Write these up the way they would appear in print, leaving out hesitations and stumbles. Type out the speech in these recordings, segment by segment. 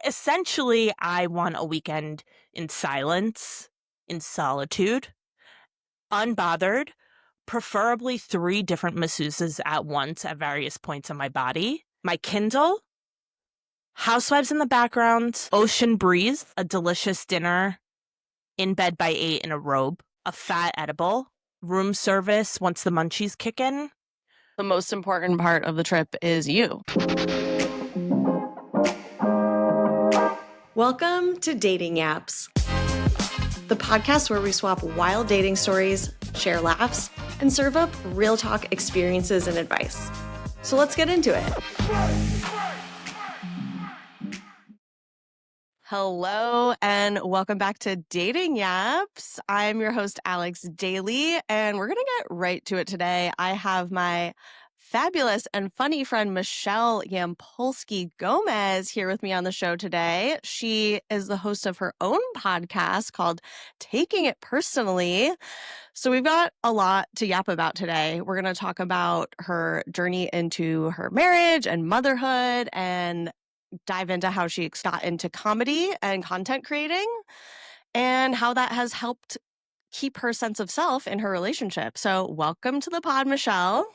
Essentially, I want a weekend in silence, in solitude, unbothered, preferably 3 different masseuses at once at various points in my body. My Kindle, housewives in the background, ocean breeze, a delicious dinner, in bed by 8 in a robe, a fat edible, room service once the munchies kick in. The most important part of the trip is you. Welcome to Dating Yapps, the podcast where we swap wild dating stories, share laughs, and serve up real talk experiences and advice. So let's get into it. Hello and welcome back to Dating Yapps. I'm your host, Alex Daly, and we're going to get right to it today. I have my fabulous and funny friend, Michelle Yampolsky-Gomez, here with me on the show today. She is the host of her own podcast called Taking It Personally. So we've got a lot to yap about today. We're going to talk about her journey into her marriage and motherhood and dive into how she got into comedy and content creating and how that has helped keep her sense of self in her relationship. So welcome to the pod, Michelle.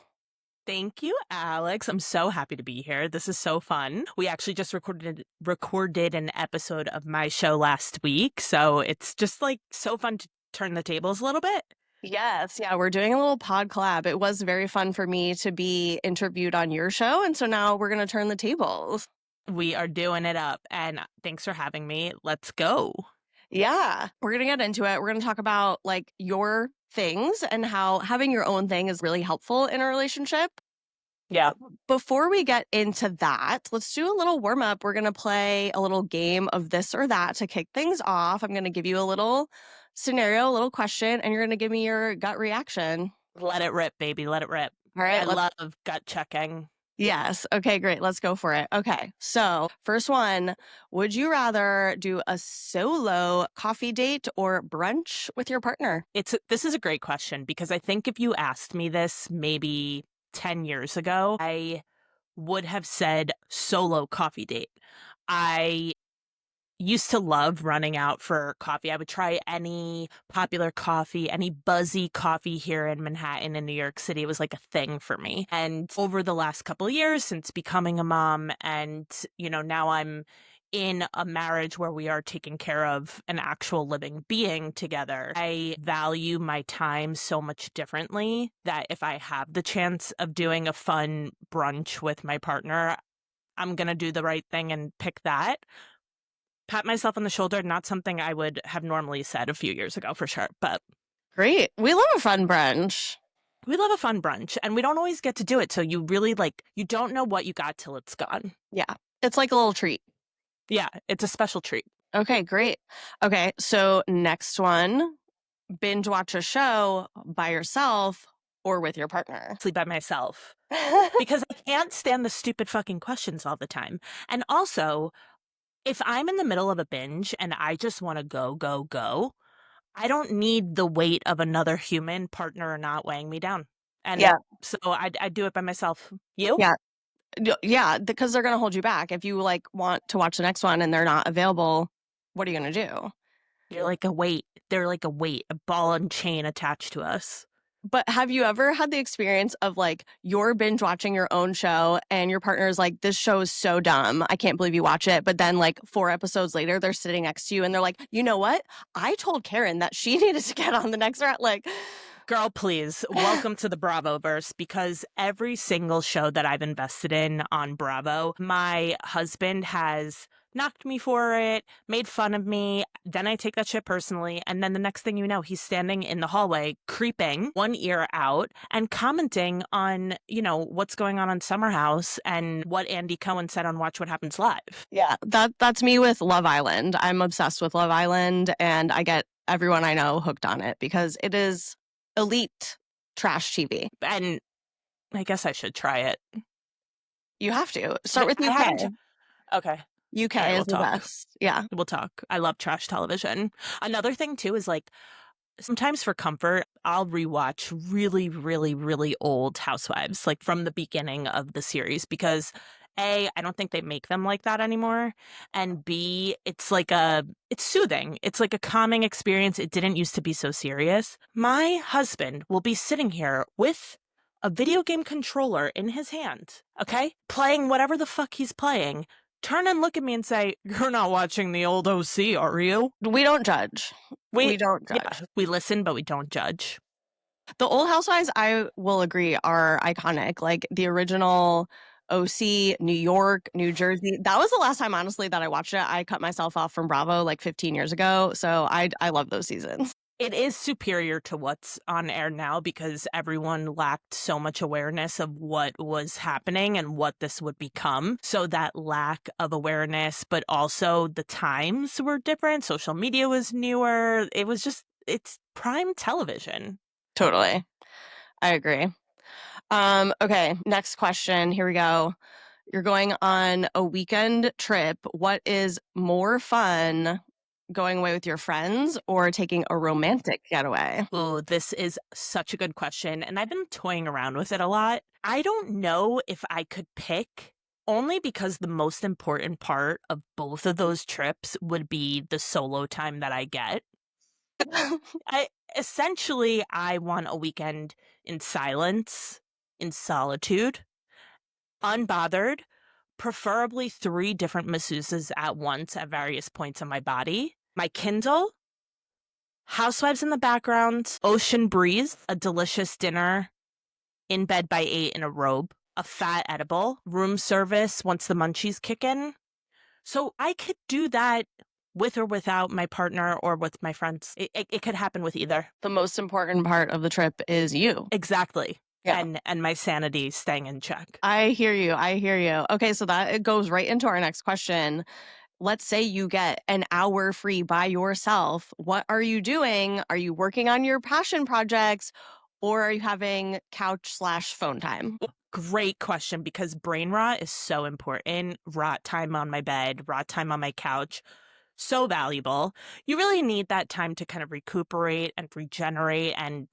Thank you, Alex. I'm so happy to be here. This is so fun. We actually just recorded an episode of my show last week, so it's just like so fun to turn the tables a little bit. Yes, yeah, we're doing a little pod collab. It was very fun for me to be interviewed on your show, and so now we're going to turn the tables. We are doing it up, and thanks for having me. Let's go. Yeah, we're going to get into it. We're going to talk about like your things and how having your own thing is really helpful in a relationship. Yeah. Before we get into that, let's do a little warm up. We're going to play a little game of this or that to kick things off. I'm going to give you a little scenario, a little question, and you're going to give me your gut reaction. Let it rip, baby. Let it rip. All right. I love gut checking. Yes. Okay, great. Let's go for it. Okay. So, first one, would you rather do a solo coffee date or brunch with your partner? This is a great question because I think if you asked me this maybe 10 years ago, I would have said solo coffee date. I used to love running out for coffee. I would try any popular coffee, any buzzy coffee here in Manhattan in New York City. It was like a thing for me. And over the last couple of years since becoming a mom and, now I'm in a marriage where we are taking care of an actual living being together, I value my time so much differently that if I have the chance of doing a fun brunch with my partner, I'm going to do the right thing and pick that. Pat myself on the shoulder, not something I would have normally said a few years ago for sure, but Great. We love a fun brunch. we love a fun brunch and we don't always get to do it. So you really you don't know what you got till it's gone. Yeah. It's like a little treat. Yeah, it's a special treat. Okay, great. Okay, so next one, binge watch a show by yourself or with your partner. Sleep by myself because I can't stand the stupid fucking questions all the time. And also, if I'm in the middle of a binge and I just want to go, go, go, I don't need the weight of another human, partner or not, weighing me down. And so I do it by myself. You? Yeah. Yeah, because they're going to hold you back. If you want to watch the next one and they're not available, what are you going to do? You're like a weight. They're like a weight, a ball and chain attached to us. But have you ever had the experience of you're binge watching your own show and your partner is like, this show is so dumb. I can't believe you watch it. But then 4 episodes later, they're sitting next to you and they're like, you know what? I told Karen that she needed to get on the next round. Girl, please, welcome to the Bravoverse, because every single show that I've invested in on Bravo, my husband has knocked me for it, made fun of me. Then I take that shit personally. And then the next thing you know, he's standing in the hallway, creeping one ear out and commenting on, what's going on Summer House and what Andy Cohen said on Watch What Happens Live. Yeah, that's me with Love Island. I'm obsessed with Love Island and I get everyone I know hooked on it because it is elite trash TV. And I guess I should try it. You have to. Start with UK. Okay. UK right, is the best. Yeah. We'll talk. I love trash television. Another thing too is sometimes for comfort, I'll rewatch really, really, really old Housewives, from the beginning of the series, because A, I don't think they make them like that anymore. And B, it's soothing. It's like a calming experience. It didn't used to be so serious. My husband will be sitting here with a video game controller in his hand, okay? Playing whatever the fuck he's playing. Turn and look at me and say, "You're not watching the old OC, are you?" We don't judge. We don't judge. Yeah, we listen, but we don't judge. The old housewives, I will agree, are iconic. Like the original OC, New York, New Jersey. That was the last time, honestly, that I watched it. I cut myself off from Bravo like 15 years ago. So I love those seasons. It is superior to what's on air now because everyone lacked so much awareness of what was happening and what this would become. So that lack of awareness, but also the times were different. Social media was newer. It's prime television. Totally. I agree. Okay, next question. Here we go. You're going on a weekend trip. What is more fun, going away with your friends or taking a romantic getaway? Oh, this is such a good question. And I've been toying around with it a lot. I don't know if I could pick, only because the most important part of both of those trips would be the solo time that I get. I essentially I want a weekend in silence, in solitude, unbothered, preferably 3 different masseuses at once at various points on my body. My Kindle, housewives in the background, ocean breeze, a delicious dinner, in bed by 8 in a robe, a fat edible, room service once the munchies kick in. So I could do that with or without my partner or with my friends. It could happen with either. The most important part of the trip is you. Exactly. Yeah. And my sanity staying in check. I hear you. I hear you. Okay, so that it goes right into our next question. Let's say you get an hour free by yourself. What are you doing? Are you working on your passion projects or are you having couch/phone time? Great question, because brain rot is so important. Rot time on my bed, rot time on my couch, so valuable. You really need that time to kind of recuperate and regenerate and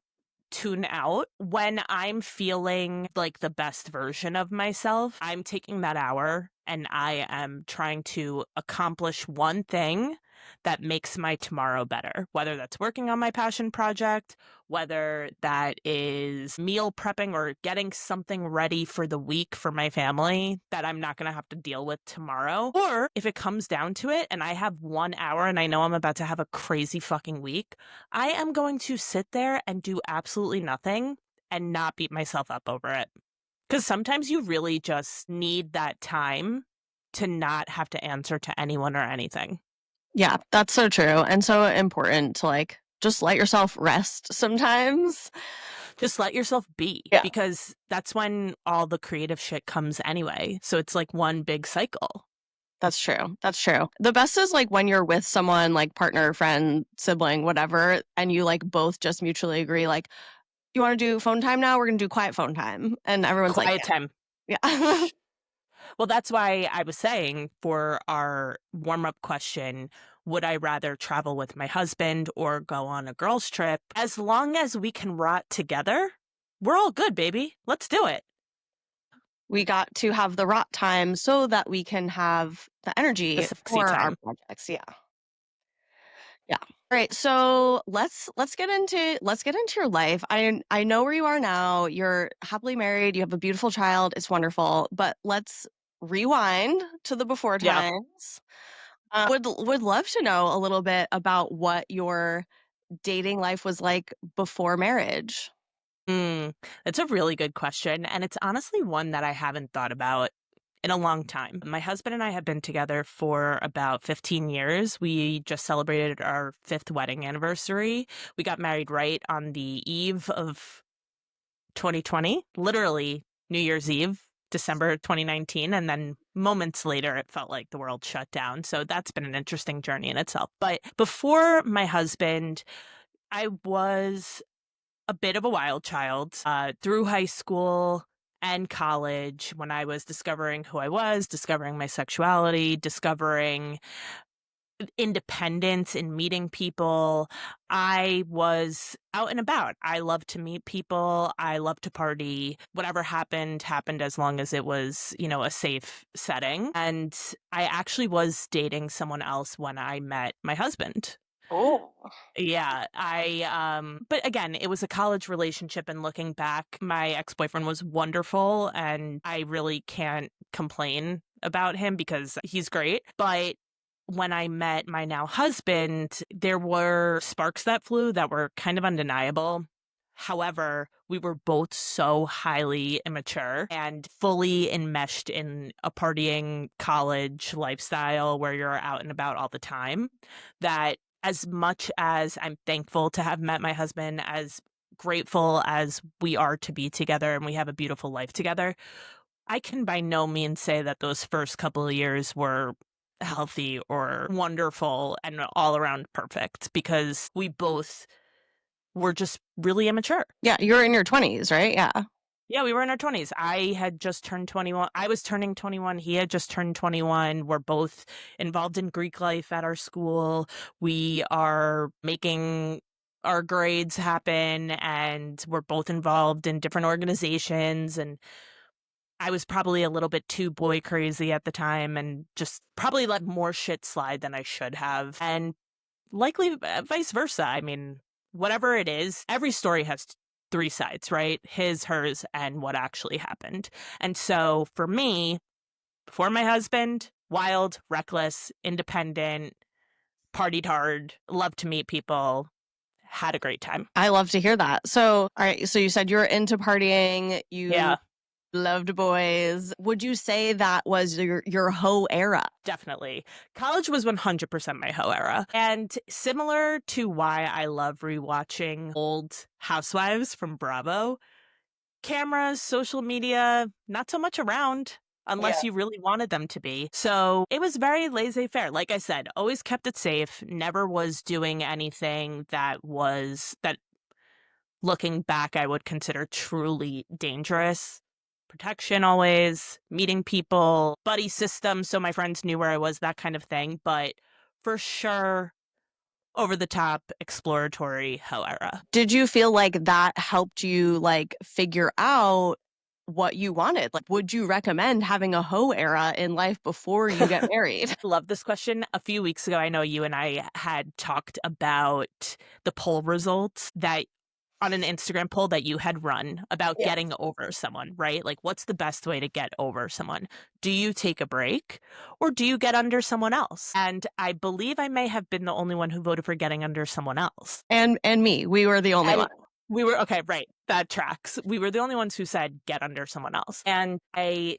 tune out. When I'm feeling like the best version of myself, I'm taking that hour and I am trying to accomplish one thing that makes my tomorrow better, whether that's working on my passion project, whether that is meal prepping or getting something ready for the week for my family that I'm not going to have to deal with tomorrow. Or if it comes down to it and I have 1 hour and I know I'm about to have a crazy fucking week, I am going to sit there and do absolutely nothing and not beat myself up over it. Because sometimes you really just need that time to not have to answer to anyone or anything. Yeah, that's so true and so important to like just let yourself rest sometimes. Just let yourself be, Yeah. because that's when all the creative shit comes anyway. So it's like one big cycle. That's true. That's true. The best is like when you're with someone like partner, friend, sibling, whatever, and you like both just mutually agree, like, you want to do phone time now? We're going to do quiet phone time. And everyone's like, Quiet time. yeah. Yeah. Well, that's why I was saying for our warm up question, would I rather travel with my husband or go on a girls' trip? As long as we can rot together, we're all good, baby. Let's do it. We got to have the rot time so that we can have the energy The sexy for our time. projects. Yeah. Yeah. All right. So let's get into your life. I know where you are now. You're happily married. You have a beautiful child. It's wonderful. But let's rewind to the before Yeah. times. Would love to know a little bit about what your dating life was like before marriage. It's a really good question. And it's honestly one that I haven't thought about in a long time. My husband and I have been together for about 15 years. We just celebrated our 5th wedding anniversary. We got married right on the eve of 2020, literally New Year's Eve, December 2019. And then moments later, it felt like the world shut down. So that's been an interesting journey in itself. But before my husband, I was a bit of a wild child through high school and college, when I was discovering who I was, discovering my sexuality, discovering independence in meeting people. I was out and about. I love to meet people. I love to party. Whatever happened, happened as long as it was, a safe setting. And I actually was dating someone else when I met my husband. Oh. Yeah, but again, it was a college relationship, and looking back, my ex-boyfriend was wonderful, and I really can't complain about him because he's great. But when I met my now husband, there were sparks that flew that were kind of undeniable. However, we were both so highly immature and fully enmeshed in a partying college lifestyle where you're out and about all the time that as much as I'm thankful to have met my husband, as grateful as we are to be together and we have a beautiful life together, I can by no means say that those first couple of years were healthy or wonderful and all around perfect because we both were just really immature. Yeah, you're in your 20s, right? Yeah. Yeah, we were in our 20s. I had just turned 21. I was turning 21. He had just turned 21. We're both involved in Greek life at our school. We are making our grades happen, and we're both involved in different organizations. And I was probably a little bit too boy crazy at the time and just probably let more shit slide than I should have. And likely vice versa. I mean, whatever it is, every story has three sides, right? His, hers, and what actually happened. And so for me, before my husband, wild, reckless, independent, partied hard, loved to meet people, had a great time. I love to hear that. So, all right. So you said you were into partying. You Yeah, loved boys. Would you say that was your hoe era? definitely. College was 100% my hoe era. And similar to why I love rewatching old Housewives from Bravo, cameras, social media, not so much around Yeah. unless you really wanted them to be. So it was very laissez-faire. Like I said, always kept it safe, never was doing anything that looking back I would consider truly dangerous. Protection always, meeting people, buddy system so my friends knew where I was, that kind of thing. But for sure, over the top exploratory hoe era. Did you feel like that helped you figure out what you wanted? Like, would you recommend having a hoe era in life before you get married? Love this question. A few weeks ago, I know you and I had talked about the poll results that on an Instagram poll that you had run about Yeah. getting over someone, right? Like, what's the best way to get over someone? Do you take a break or do you get under someone else? And I believe I may have been the only one who voted for getting under someone else. And me, we were the only And one. we were okay, right. That tracks. We were the only ones who said get under someone else. And I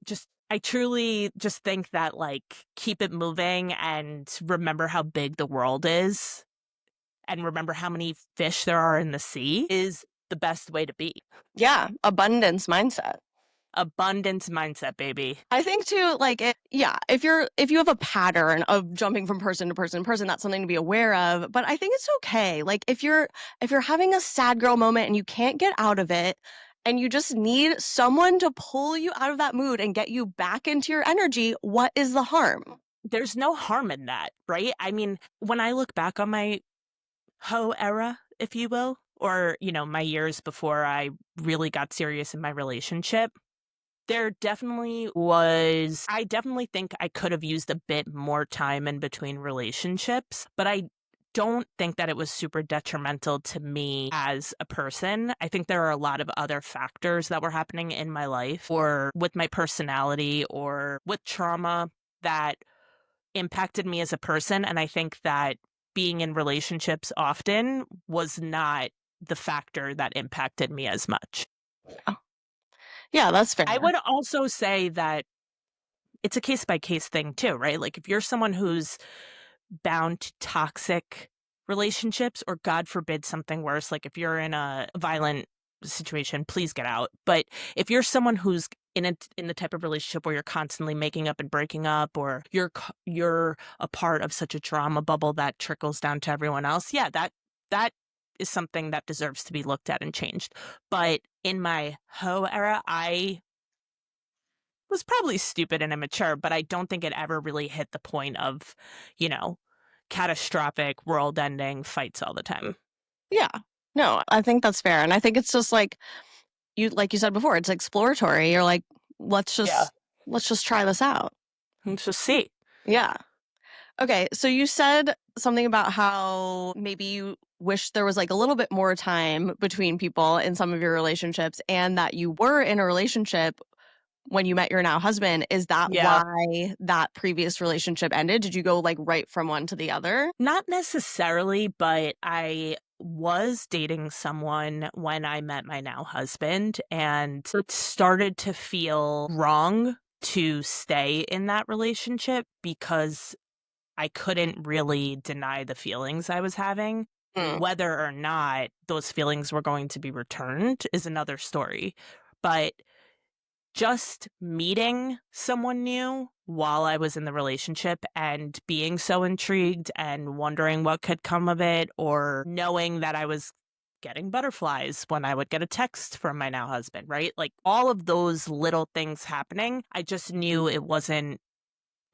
truly just think that keep it moving and remember how big the world is and remember how many fish there are in the sea is the best way to be. Yeah, abundance mindset. Abundance mindset, baby. I think too, if you have a pattern of jumping from person to person to person, that's something to be aware of. But I think it's okay. Like if you're having a sad girl moment and you can't get out of it, and you just need someone to pull you out of that mood and get you back into your energy, what is the harm? There's no harm in that, right? I mean, when I look back on my hoe era, if you will, or, my years before I really got serious in my relationship, there definitely was, I definitely think I could have used a bit more time in between relationships, but I don't think that it was super detrimental to me as a person. I think there are a lot of other factors that were happening in my life or with my personality or with trauma that impacted me as a person. And I think that being in relationships often was not the factor that impacted me as much. Yeah, that's fair. I would also say that it's a case by case thing too, right? Like if you're someone who's bound to toxic relationships or God forbid something worse, like if you're in a violent situation, please get out. But if you're someone who's in the type of relationship where you're constantly making up and breaking up or you're a part of such a drama bubble that trickles down to everyone else, yeah, that is something that deserves to be looked at and changed. But in my hoe era, I was probably stupid and immature, but I don't think it ever really hit the point of, you know, catastrophic, world-ending fights all the time. Yeah. No, I think that's fair. And I think it's just like you said before, it's exploratory. You're like, let's Yeah. just let's just try this out. Let's just see. Yeah. Okay, so you said something about how maybe you wish there was like a little bit more time between people in some of your relationships and that you were in a relationship when you met your now husband. Is that Yeah. why that previous relationship ended? Did you go like right from one to the other? Not necessarily, but I was dating someone when I met my now husband, and it started to feel wrong to stay in that relationship because I couldn't really deny the feelings I was having. Mm. Whether or not those feelings were going to be returned is another story. But just meeting someone new while I was in the relationship and being so intrigued and wondering what could come of it, or knowing that I was getting butterflies when I would get a text from my now husband, right? Like all of those little things happening, I just knew it wasn't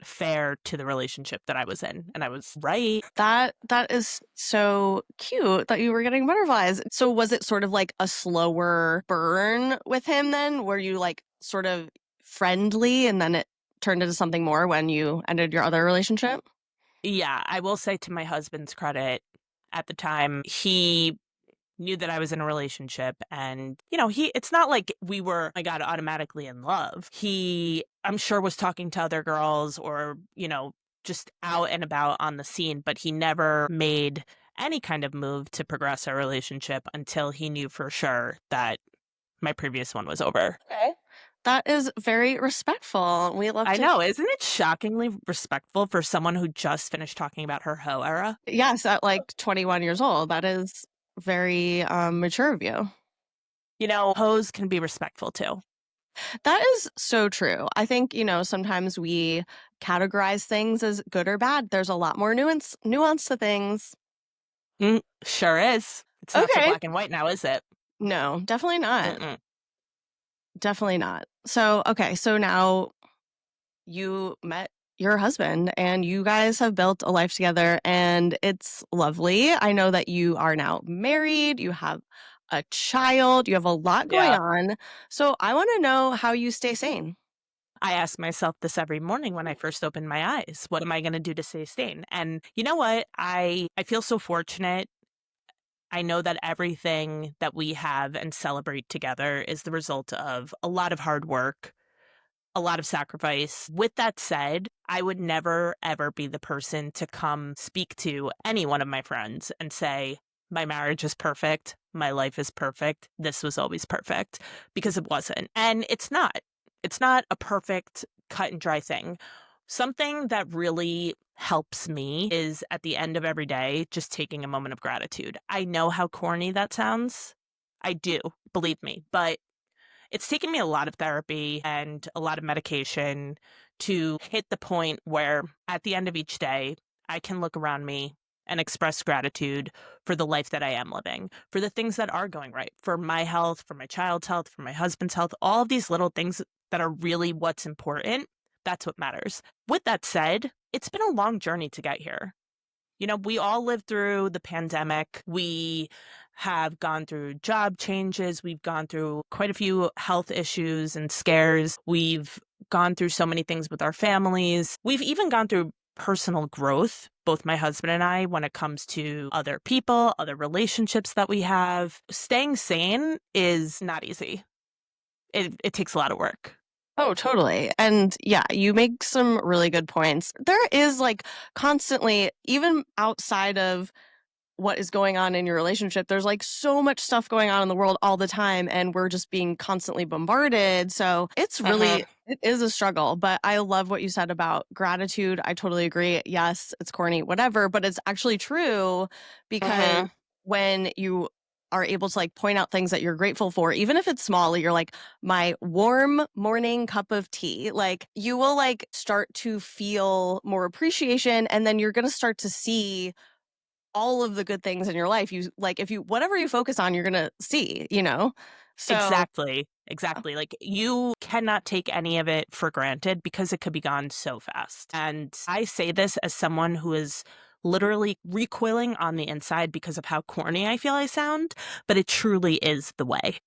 fair to the relationship that I was in. And I was right. That is so cute that you were getting butterflies. So was it sort of like a slower burn with him then? Were you like sort of friendly and then it turned into something more when you ended your other relationship? Yeah, I will say to my husband's credit, at the time, he knew that I was in a relationship, and it's not like we were, I got automatically in love. He, I'm sure, was talking to other girls, or just out and about on the scene, but he never made any kind of move to progress our relationship until he knew for sure that my previous one was over. Okay. That is very respectful. We love I to know, isn't it shockingly respectful for someone who just finished talking about her hoe era? yes, at like 21 years old. That is very mature of you. Hoes can be respectful too. That is so true. I think, sometimes we categorize things as good or bad. There's a lot more nuance to things. Sure is. It's not so Okay. black and white now, is it? No, definitely not. Mm-mm. Definitely not. So, okay, so now you met your husband and you guys have built a life together and it's lovely. I know that you are now married, you have a child, you have a lot going Yeah. on. So, I want to know how you stay sane. I ask myself this every morning when I first open my eyes. What am I going to do to stay sane? And you know what? I feel so fortunate. I know that everything that we have and celebrate together is the result of a lot of hard work, a lot of sacrifice. With that said, I would never, ever be the person to come speak to any one of my friends and say, my marriage is perfect. My life is perfect. This was always perfect, because it wasn't. And it's not. It's not a perfect cut and dry thing. Something that really helps me is at the end of every day, just taking a moment of gratitude. I know how corny that sounds. I do, believe me, but it's taken me a lot of therapy and a lot of medication to hit the point where at the end of each day, I can look around me and express gratitude for the life that I am living, for the things that are going right, for my health, for my child's health, for my husband's health, all of these little things that are really what's important. That's what matters. With that said, it's been a long journey to get here. We all lived through the pandemic. We have gone through job changes. We've gone through quite a few health issues and scares. We've gone through so many things with our families. We've even gone through personal growth, both my husband and I, when it comes to other people, other relationships that we have. Staying sane is not easy. It takes a lot of work. Oh, totally. And yeah, you make some really good points. There is like constantly, even outside of what is going on in your relationship, there's like so much stuff going on in the world all the time, and we're just being constantly bombarded. So it's really, it is a struggle. But I love what you said about gratitude. I totally agree. Yes, it's corny, whatever, but it's actually true because when you are able to like point out things that you're grateful for, even if it's small, you're like, my warm morning cup of tea, like you will like start to feel more appreciation. And then you're going to start to see all of the good things in your life. You like, if you, whatever you focus on, you're going to see, So, Exactly. Exactly. Like you cannot take any of it for granted because it could be gone so fast. And I say this as someone who has literally recoiling on the inside because of how corny I feel I sound, but it truly is the way.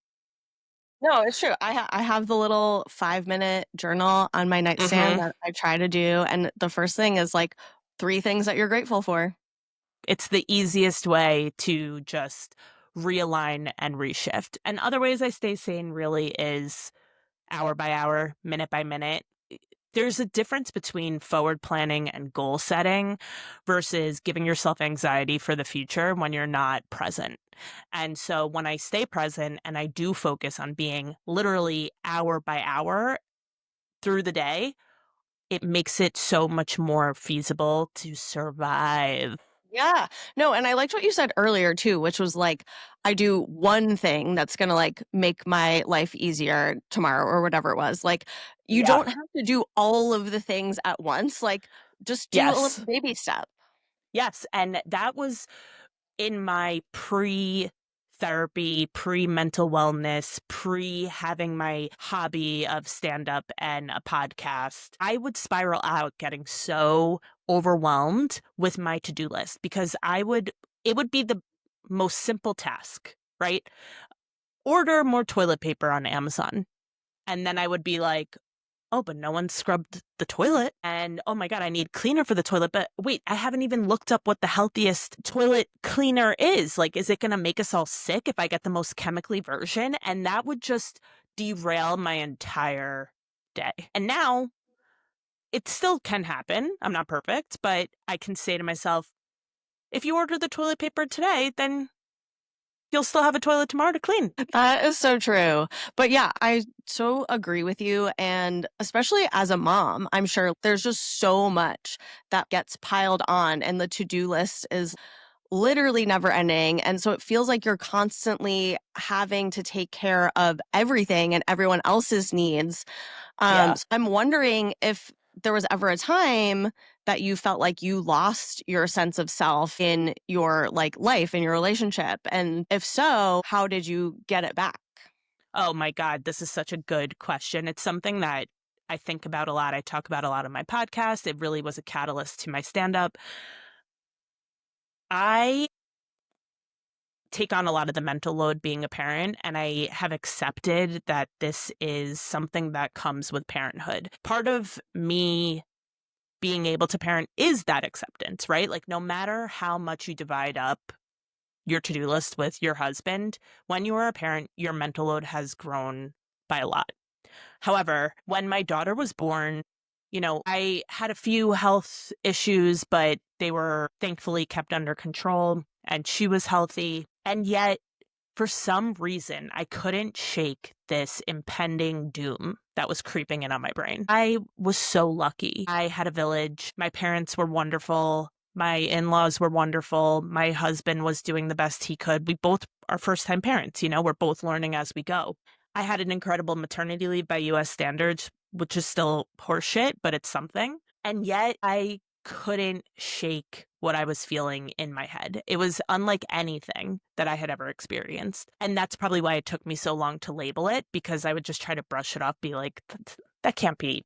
No, it's true. I have the little 5-minute journal on my nightstand Mhm. that I try to do, and the first thing is, like, 3 things that you're grateful for. It's the easiest way to just realign and reshift. And other ways I stay sane really is hour by hour, minute by minute. There's a difference between forward planning and goal setting versus giving yourself anxiety for the future when you're not present. And so when I stay present and I do focus on being literally hour by hour through the day, it makes it so much more feasible to survive. Yeah. No, and I liked what you said earlier too, which was like, I do one thing that's gonna like make my life easier tomorrow or whatever it was. Like, you Yeah. don't have to do all of the things at once. Like, just do a little Yes. baby step. Yes. And that was in my pre therapy, pre mental wellness, pre having my hobby of stand up and a podcast, I would spiral out getting so overwhelmed with my to do list because it would be the most simple task, right? Order more toilet paper on Amazon. And then I would be like, oh, but no one scrubbed the toilet. And oh my God, I need cleaner for the toilet. But wait, I haven't even looked up what the healthiest toilet cleaner is. Like, is it going to make us all sick if I get the most chemically version? And that would just derail my entire day. And now it still can happen. I'm not perfect, but I can say to myself, if you order the toilet paper today, then you'll still have a toilet tomorrow to clean. That is so true. But yeah, I so agree with you. And especially as a mom, I'm sure there's just so much that gets piled on, and the to do list is literally never ending. And so it feels like you're constantly having to take care of everything and everyone else's needs. Yeah. So I'm wondering if there was ever a time that you felt like you lost your sense of self in your like life, in your relationship. And if so, how did you get it back? Oh my God, this is such a good question. It's something that I think about a lot. I talk about a lot on my podcast. It really was a catalyst to my stand up. I take on a lot of the mental load being a parent, and I have accepted that this is something that comes with parenthood. Part of me being able to parent is that acceptance, right? Like, no matter how much you divide up your to do list with your husband, when you are a parent, your mental load has grown by a lot. However, when my daughter was born, I had a few health issues, but they were thankfully kept under control and she was healthy. And yet, for some reason, I couldn't shake this impending doom that was creeping in on my brain. I was so lucky. I had a village. My parents were wonderful. My in laws were wonderful. My husband was doing the best he could. We both are first time parents, we're both learning as we go. I had an incredible maternity leave by US standards, which is still horseshit, but it's something. And yet I couldn't shake what I was feeling in my head. It was unlike anything that I had ever experienced. And that's probably why it took me so long to label it, because I would just try to brush it off, be like, that can't be.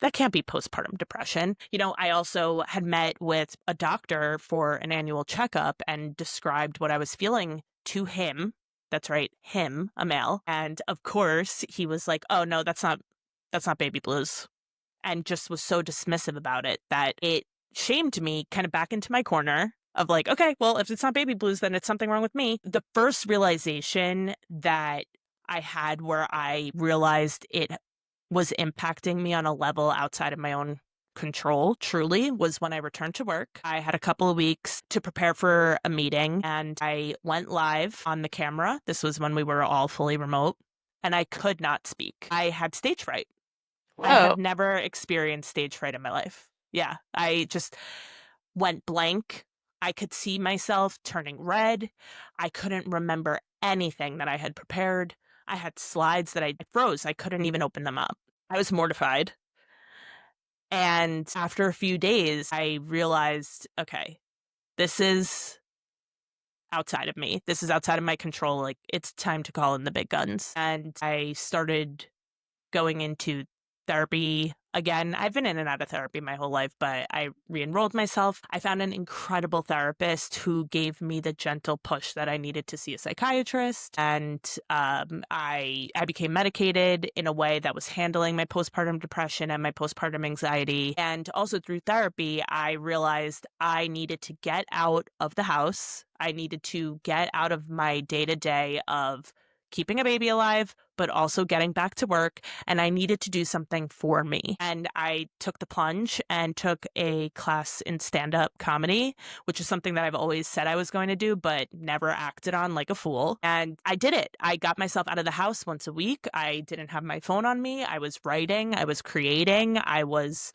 That can't be postpartum depression. I also had met with a doctor for an annual checkup and described what I was feeling to him. That's right, him, a male. And of course, he was like, "Oh no, that's not baby blues." And just was so dismissive about it that it shamed me kind of back into my corner of like, okay, well, if it's not baby blues, then it's something wrong with me. The first realization that I had where I realized it was impacting me on a level outside of my own control truly was when I returned to work. I had a couple of weeks to prepare for a meeting and I went live on the camera. This was when we were all fully remote and I could not speak. I had stage fright. I Whoa. have never experienced stage fright in my life. Yeah, I just went blank. I could see myself turning red. I couldn't remember anything that I had prepared. I had slides that I froze. I couldn't even open them up. I was mortified. And after a few days, I realized, okay, this is outside of me. This is outside of my control. Like, it's time to call in the big guns. And I started going into therapy again. I've been in and out of therapy my whole life, but I re-enrolled myself. I found an incredible therapist who gave me the gentle push that I needed to see a psychiatrist. And I became medicated in a way that was handling my postpartum depression and my postpartum anxiety. And also through therapy, I realized I needed to get out of the house. I needed to get out of my day-to-day of keeping a baby alive, but also getting back to work. And I needed to do something for me. And I took the plunge and took a class in stand-up comedy, which is something that I've always said I was going to do, but never acted on like a fool. And I did it. I got myself out of the house once a week. I didn't have my phone on me. I was writing, I was creating, I was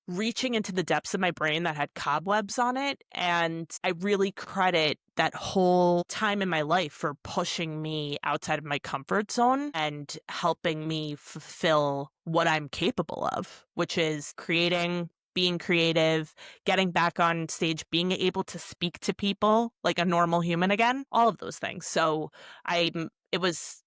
reaching into the depths of my brain that had cobwebs on it. And I really credit that whole time in my life for pushing me outside of my comfort zone and helping me fulfill what I'm capable of, which is creating, being creative, getting back on stage, being able to speak to people like a normal human again, all of those things. So it was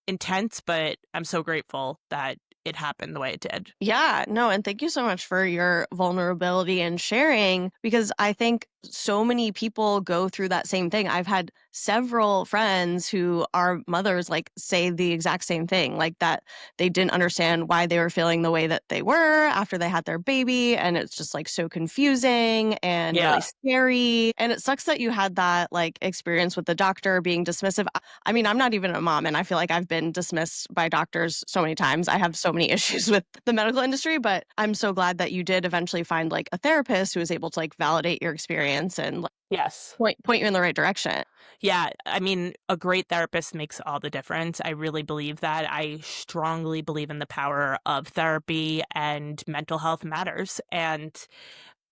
intense, but I'm so grateful that it happened the way it did. Yeah, no, and thank you so much for your vulnerability and sharing because I think so many people go through that same thing. I've had several friends who are mothers like say the exact same thing, like that they didn't understand why they were feeling the way that they were after they had their baby and it's just like so confusing and really Yeah. scary. And it sucks that you had that like experience with the doctor being dismissive. I mean, I'm not even a mom, and I feel like I've been dismissed by doctors so many times. I have so many issues with the medical industry, but I'm so glad that you did eventually find like a therapist who was able to like validate your experience and like, Yes. point you in the right direction. Yeah, I mean, a great therapist makes all the difference. I really believe that. I strongly believe in the power of therapy, and mental health matters. And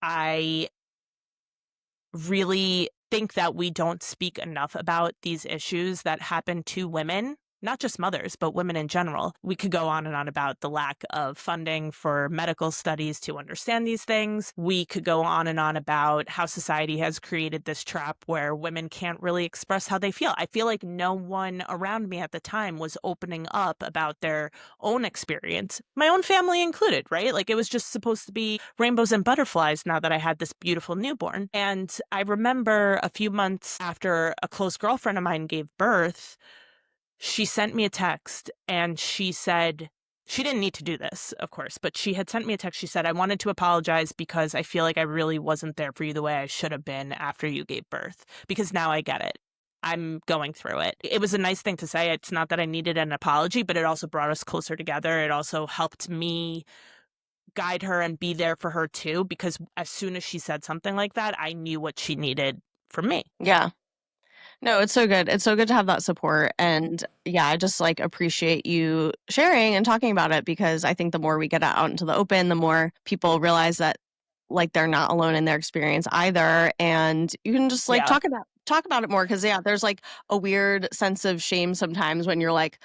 I really think that we don't speak enough about these issues that happen to women, not just mothers, but women in general. We could go on and on about the lack of funding for medical studies to understand these things. We could go on and on about how society has created this trap where women can't really express how they feel. I feel like no one around me at the time was opening up about their own experience, my own family included, right? Like it was just supposed to be rainbows and butterflies now that I had this beautiful newborn. And I remember a few months after a close girlfriend of mine gave birth, she sent me a text and she said, she didn't need to do this, of course, but she had sent me a text. She said, I wanted to apologize because I feel like I really wasn't there for you the way I should have been after you gave birth, because now I get it. I'm going through it. It was a nice thing to say. It's not that I needed an apology, but it also brought us closer together. It also helped me guide her and be there for her too, because as soon as she said something like that, I knew what she needed from me. Yeah. No, it's so good. It's so good to have that support. And yeah, I just like appreciate you sharing and talking about it because I think the more we get it out into the open, the more people realize that like they're not alone in their experience either. And you can just like Yeah. talk about it more because yeah, there's like a weird sense of shame sometimes when you're like,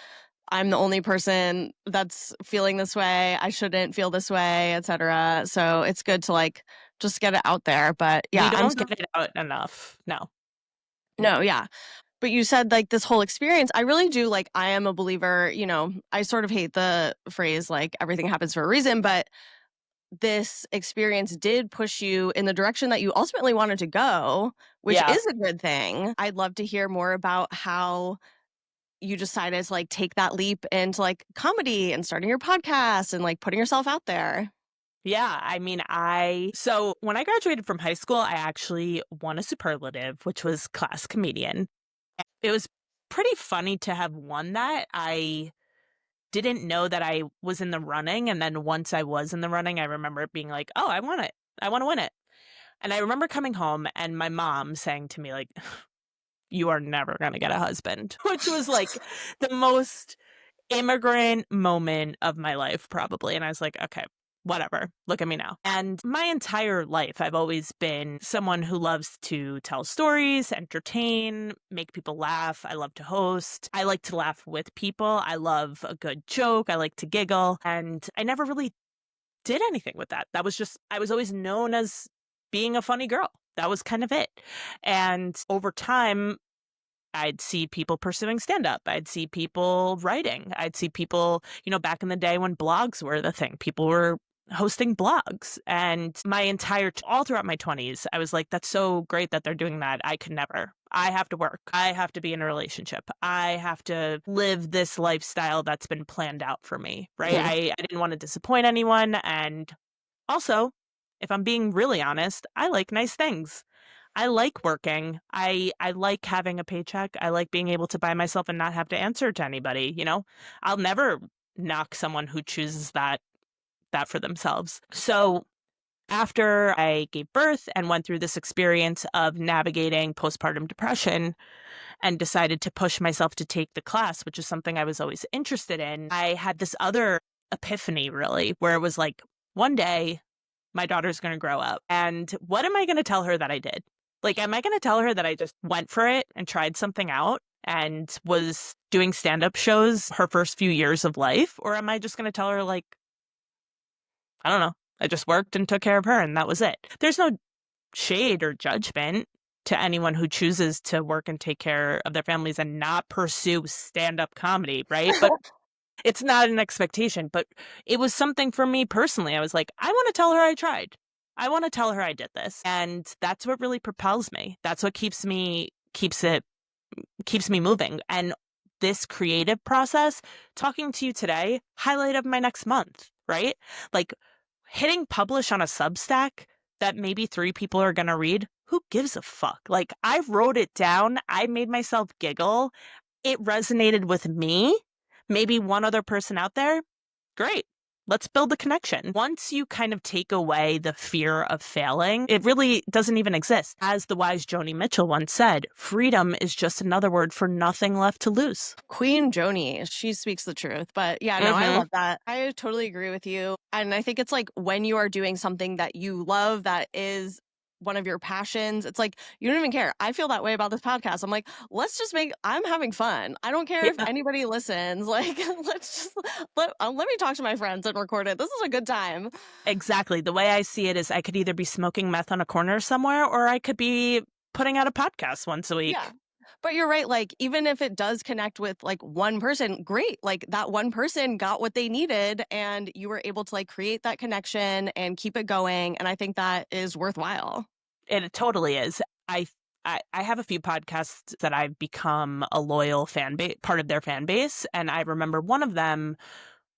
I'm the only person that's feeling this way. I shouldn't feel this way, etc. So it's good to like just get it out there. But We yeah, don't get it out enough. No. no, yeah. But you said like this whole experience, I really do like, I am a believer, you know, I sort of hate the phrase like everything happens for a reason, but this experience did push you in the direction that you ultimately wanted to go, which Yeah. is a good thing. I'd love to hear more about how you decided to like take that leap into like comedy and starting your podcast and like putting yourself out there. Yeah. I mean, so when I graduated from high school, I actually won a superlative, which was class comedian. It was pretty funny to have won that. I didn't know that I was in the running. And then once I was in the running, I remember being like, oh, I won it. I want to win it. And I remember coming home and my mom saying to me, like, you are never going to get a husband, which was like the most immigrant moment of my life, probably. And I was like, okay, whatever. Look at me now. And my entire life, I've always been someone who loves to tell stories, entertain, make people laugh. I love to host. I like to laugh with people. I love a good joke. I like to giggle. And I never really did anything with that. That was just, I was always known as being a funny girl. That was kind of it. And over time, I'd see people pursuing stand up. I'd see people writing. I'd see people, back in the day when blogs were the thing, people were hosting blogs. And all throughout my 20s, I was like, that's so great that they're doing that. I could never. I have to work. I have to be in a relationship. I have to live this lifestyle that's been planned out for me, right? Mhm. I didn't want to disappoint anyone. And also, if I'm being really honest, I like nice things. I like working. I like having a paycheck. I like being able to buy myself and not have to answer to anybody. I'll never knock someone who chooses that for themselves. So after I gave birth and went through this experience of navigating postpartum depression and decided to push myself to take the class, which is something I was always interested in, I had this other epiphany really, where it was like, one day my daughter's going to grow up. And what am I going to tell her that I did? Like, am I going to tell her that I just went for it and tried something out and was doing stand up shows her first few years of life? Or am I just going to tell her, like, I don't know, I just worked and took care of her and that was it? There's no shade or judgment to anyone who chooses to work and take care of their families and not pursue stand up comedy, right? But it's not an expectation, but it was something for me personally. I was like, I want to tell her I tried. I want to tell her I did this. And that's what really propels me. That's what keeps me moving. And this creative process, talking to you today, highlight of my next month, right? Like hitting publish on a Substack that maybe 3 people are going to read. Who gives a fuck? Like, I wrote it down. I made myself giggle. It resonated with me. Maybe one other person out there. Great. Let's build a connection. Once you kind of take away the fear of failing, it really doesn't even exist. As the wise Joni Mitchell once said, freedom is just another word for nothing left to lose. Queen Joni, she speaks the truth. But yeah, no, I Mm-hmm. love that. I totally agree with you. And I think it's like when you are doing something that you love, that is one of your passions, it's like you don't even care. I feel that way about this podcast. I'm like, I'm having fun. I don't care if Yeah, anybody listens. Like, let me talk to my friends and record it. This is a good time. exactly. The way I see it is I could either be smoking meth on a corner somewhere or I could be putting out a podcast once a Yeah. week. But you're right, like, even if it does connect with, like, one person, great. Like, that one person got what they needed, and you were able to, like, create that connection and keep it going, and I think that is worthwhile. It totally is. I have a few podcasts that I've become a loyal part of their fan base. And I remember one of them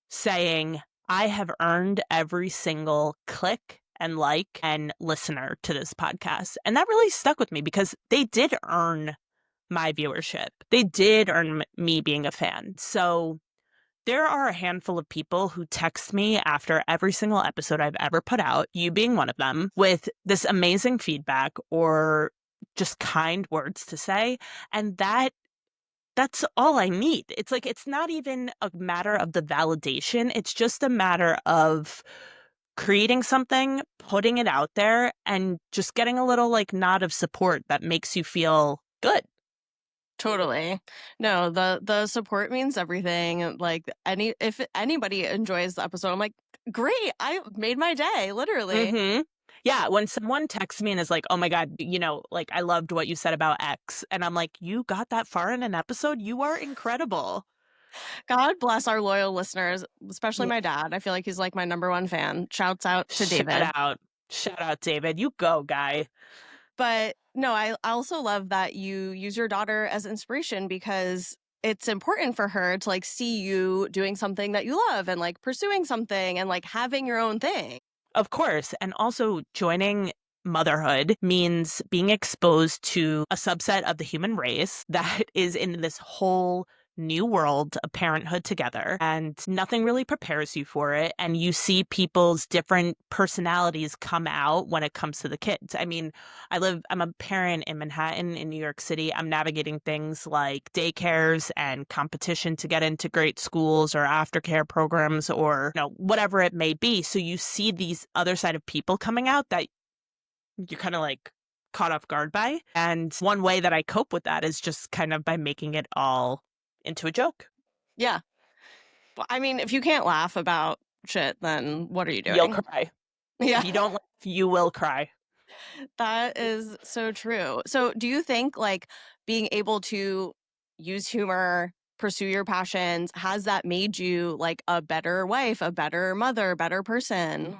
saying, I have earned every single click and like and listener to this podcast. And that really stuck with me because they did earn my viewership. They did earn me being a fan. So there are a handful of people who text me after every single episode I've ever put out, you being one of them, with this amazing feedback or just kind words to say. And that's all I need. It's like, it's not even a matter of the validation. It's just a matter of creating something, putting it out there, and just getting a little like nod of support that makes you feel good. Totally. No, the support means everything. Like, if anybody enjoys the episode, I'm like, great, I made my day, literally. Mm-hmm. Yeah, when someone texts me and is like, "Oh my God, like I loved what you said about X," and I'm like, "You got that far in an episode? You are incredible." God bless our loyal listeners, especially Yeah. my dad. I feel like he's like my number one fan. Shouts out to Shout David. out, shout out, David. You go, guy. But no, I also love that you use your daughter as inspiration because it's important for her to like see you doing something that you love and like pursuing something and like having your own thing. Of course, and also joining motherhood means being exposed to a subset of the human race that is in this whole new world of parenthood together, and nothing really prepares you for it. And you see people's different personalities come out when it comes to the kids. I mean, I'm a parent in Manhattan, in New York City. I'm navigating things like daycares and competition to get into great schools or aftercare programs or, whatever it may be. So you see these other side of people coming out that you're kind of like caught off guard by. And one way that I cope with that is just kind of by making it all into a joke. Yeah. Well, I mean, if you can't laugh about shit, then what are you You'll doing? cry. Yeah. If you don't laugh, you will cry. That is so true. So, do you think like being able to use humor, pursue your passions, has that made you like a better wife, a better mother, better person?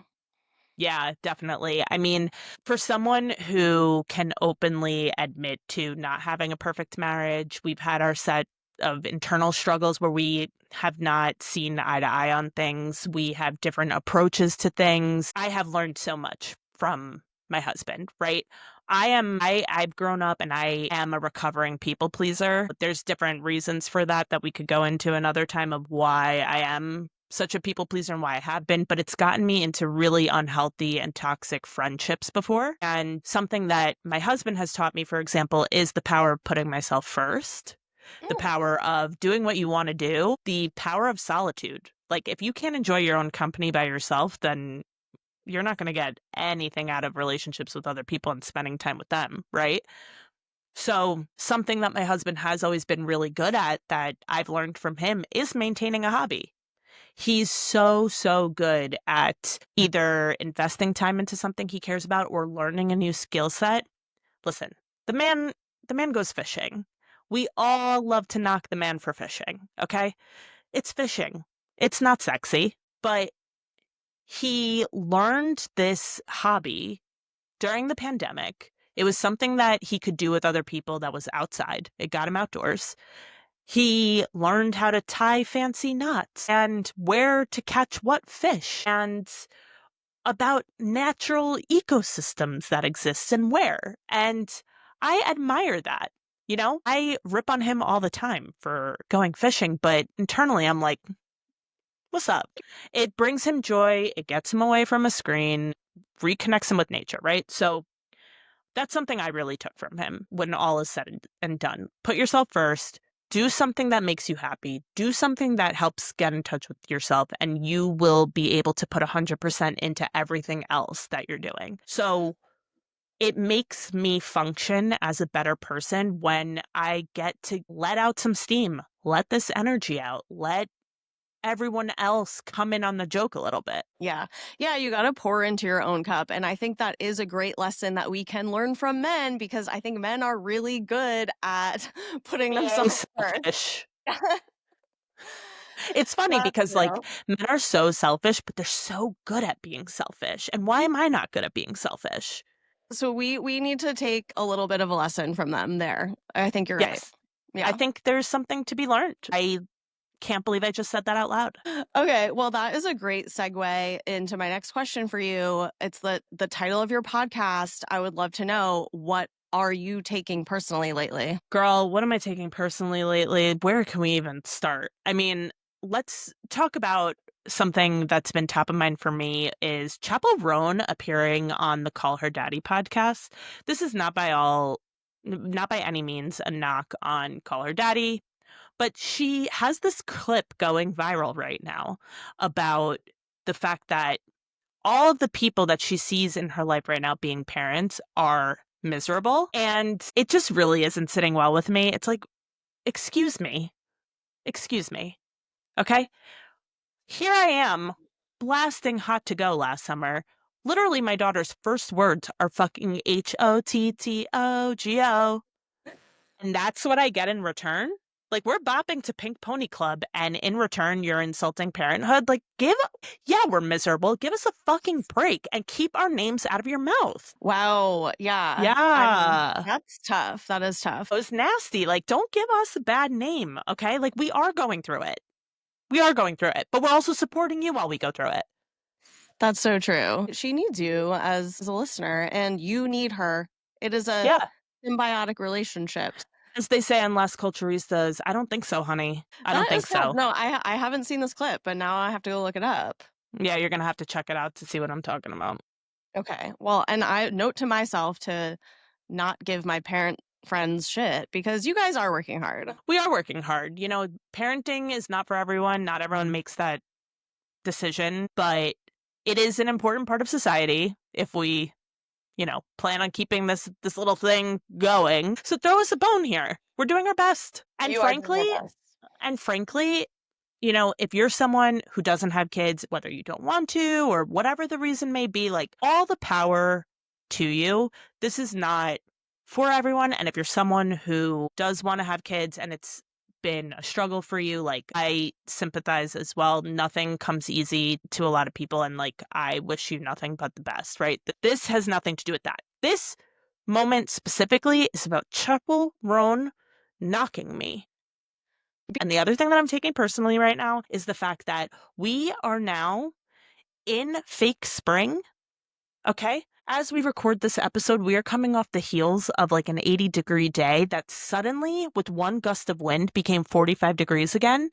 Yeah, definitely. I mean, for someone who can openly admit to not having a perfect marriage, we've had our set of internal struggles where we have not seen eye to eye on things. We have different approaches to things. I have learned so much from my husband, right? I've grown up and I am a recovering people pleaser. There's different reasons for that that we could go into another time of why I am such a people pleaser and why I have been, but it's gotten me into really unhealthy and toxic friendships before. And something that my husband has taught me, for example, is the power of putting myself first, the Mm. power of doing what you want to do, the power of solitude. Like, if you can't enjoy your own company by yourself, then you're not going to get anything out of relationships with other people and spending time with them, right? So, something that my husband has always been really good at that I've learned from him is maintaining a hobby. He's so, so good at either investing time into something he cares about or learning a new skill set. Listen, the man the man goes fishing. We all love to knock the man for fishing, okay? It's fishing. It's not sexy, but he learned this hobby during the pandemic. It was something that he could do with other people that was outside. It got him outdoors. He learned how to tie fancy knots and where to catch what fish and about natural ecosystems that exist and where. And I admire that. You know, I rip on him all the time for going fishing, but internally I'm like, what's up? It brings him joy. It gets him away from a screen, reconnects him with nature, right? So that's something I really took from him when all is said and done. Put yourself first. Do something that makes you happy. Do something that helps get in touch with yourself, and you will be able to put 100% into everything else that you're doing. So it makes me function as a better person when I get to let out some steam, let this energy out, let everyone else come in on the joke a little bit. Yeah. Yeah, you got to pour into your own cup. And I think that is a great lesson that we can learn from men because I think men are really good at putting Being themselves first. selfish. It's funny That's because, like, true. men are so selfish, but they're so good at being selfish. And why am I not good at being selfish? So we need to take a little bit of a lesson from them there. I think you're right. Yes. I Yeah. think there's something to be learned. I can't believe I just said that out loud. Okay, well that is a great segue into my next question for you. It's the title of your podcast. I would love to know, what are you taking personally lately? Girl, what am I taking personally lately? Where can we even start? I mean, let's talk about something that's been top of mind for me is Chappell Roan appearing on the Call Her Daddy podcast. This is not by any means a knock on Call Her Daddy. But she has this clip going viral right now about the fact that all of the people that she sees in her life right now being parents are miserable. And it just really isn't sitting well with me. It's like, excuse me, excuse me. Okay. Here I am blasting Hot to Go last summer. Literally, my daughter's first words are fucking HOTTOGO. And that's what I get in return? Like, we're bopping to Pink Pony Club, and in return, you're insulting parenthood. Like, yeah, we're miserable. Give us a fucking break and keep our names out of your mouth. Wow, yeah. I mean, Yeah. that's tough. That is It tough. was nasty. Like, don't give us a bad name, okay? Like, we are going through it. We are going through it, but we're also supporting you while we go through it. That's so true. She needs you as a listener and you need her. It is a Yeah. symbiotic relationship. As they say on Las Culturistas, I don't think so, honey. I don't That is think tough. so. No, I haven't seen this clip, but now I have to go look it up. Yeah, you're going to have to check it out to see what I'm talking about. Okay. Well, and I note to myself to not give my parent friends shit because you guys are working hard. We are working hard. You know, parenting is not for everyone. Not everyone makes that decision, but it is an important part of society if we, plan on keeping this little thing going. So throw us a bone here. We're doing our best. You are doing your best. And frankly, if you're someone who doesn't have kids, whether you don't want to or whatever the reason may be, like all the power to you. This is not for everyone. And if you're someone who does want to have kids and it's been a struggle for you, like I sympathize as well. Nothing comes easy to a lot of people. And like, I wish you nothing but the best, right? This has nothing to do with that. This moment specifically is about Chuckle Roan knocking me. And the other thing that I'm taking personally right now is the fact that we are now in fake spring. Okay. As we record this episode, we are coming off the heels of like an 80-degree day that suddenly, with one gust of wind, became 45 degrees again.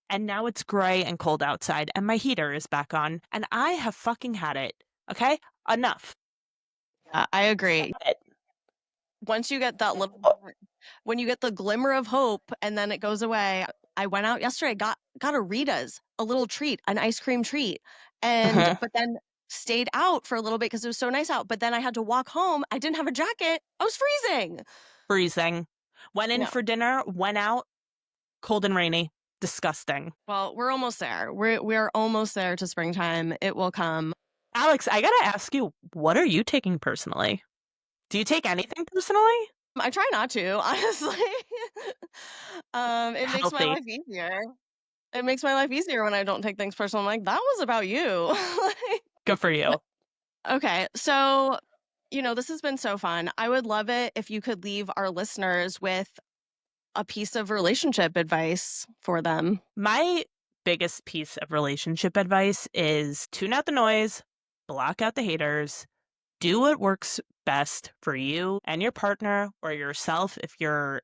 And now it's gray and cold outside, and my heater is back on, and I have fucking had it. Okay? Enough. I agree. Once you get that little, when you get the glimmer of hope and then it goes away. I went out yesterday, got a Rita's, a little treat, an ice cream treat, and but then stayed out for a little bit because it was so nice out. But then I had to walk home. I didn't have a jacket. I was freezing. Freezing. Went in No. for dinner, went out, cold and rainy. Disgusting. Well, we're almost there. We're almost there to springtime. It will come. Alex, I gotta ask you, what are you taking personally? Do you take anything personally? I try not to, honestly. It makes my Healthy. life easier. It makes my life easier when I don't take things personal. I'm like, that was about you. Good for you. Okay, so, this has been so fun. I would love it if you could leave our listeners with a piece of relationship advice for them. My biggest piece of relationship advice is tune out the noise, block out the haters, do what works best for you and your partner or yourself if you're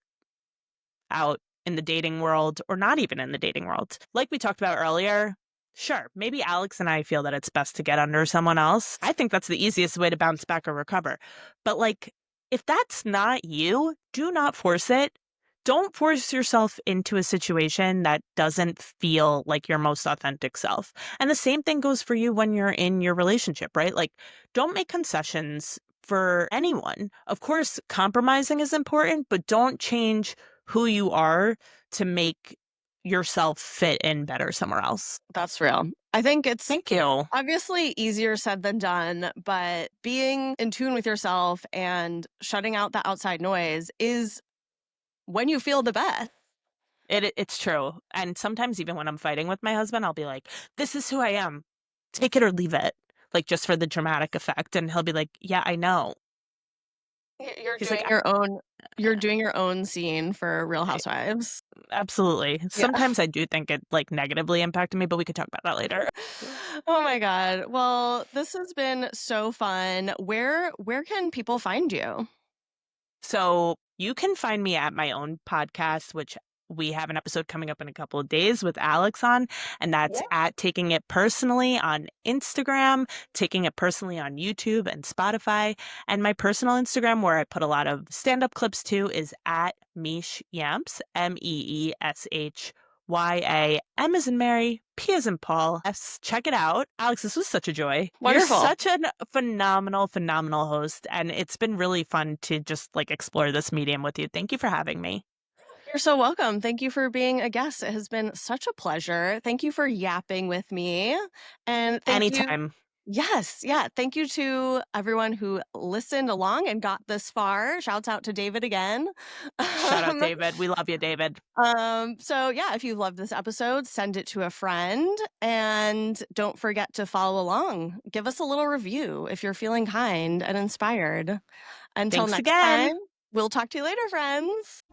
out in the dating world or not even in the dating world. Like we talked about earlier, sure, maybe Alex and I feel that it's best to get under someone else. I think that's the easiest way to bounce back or recover. But like, if that's not you, do not force it. Don't force yourself into a situation that doesn't feel like your most authentic self. And the same thing goes for you when you're in your relationship, right? Like, don't make concessions for anyone. Of course, compromising is important, but don't change who you are to make yourself fit in better somewhere else. That's real. I think it's Thank you. obviously easier said than done, but being in tune with yourself and shutting out the outside noise is when you feel the best. It's true. And sometimes even when I'm fighting with my husband, I'll be like, this is who I am. Take it or leave it. Like just for the dramatic effect. And he'll be like, yeah, I know. You're He's doing like, your own you're doing your own scene for Real Housewives. absolutely. Yeah. Sometimes I do think it like negatively impacted me, but we could talk about that later. Oh my God. Well, this has been so fun. Where can people find you? So you can find me at my own podcast, which we have an episode coming up in a couple of days with Alex on, and that's at Taking It Personally on Instagram, Taking It Personally on YouTube and Spotify. And my personal Instagram, where I put a lot of stand-up clips too, is at Mish Yamps, Meeshya. M as in Mary, P as in Paul. S. Check it out. Alex, this was such a joy. Wonderful. You're such a phenomenal, phenomenal host. And it's been really fun to just like explore this medium with you. Thank you for having me. You're so welcome. Thank you for being a guest. It has been such a pleasure. Thank you for yapping with me. And thank you. Anytime. Yes. Yeah. Thank you to everyone who listened along and got this far. Shouts out to David again. Shout out, David. We love you, David. So yeah, if you loved this episode, send it to a friend and don't forget to follow along. Give us a little review if you're feeling kind and inspired. Until Thanks next again. time, we'll talk to you later, friends.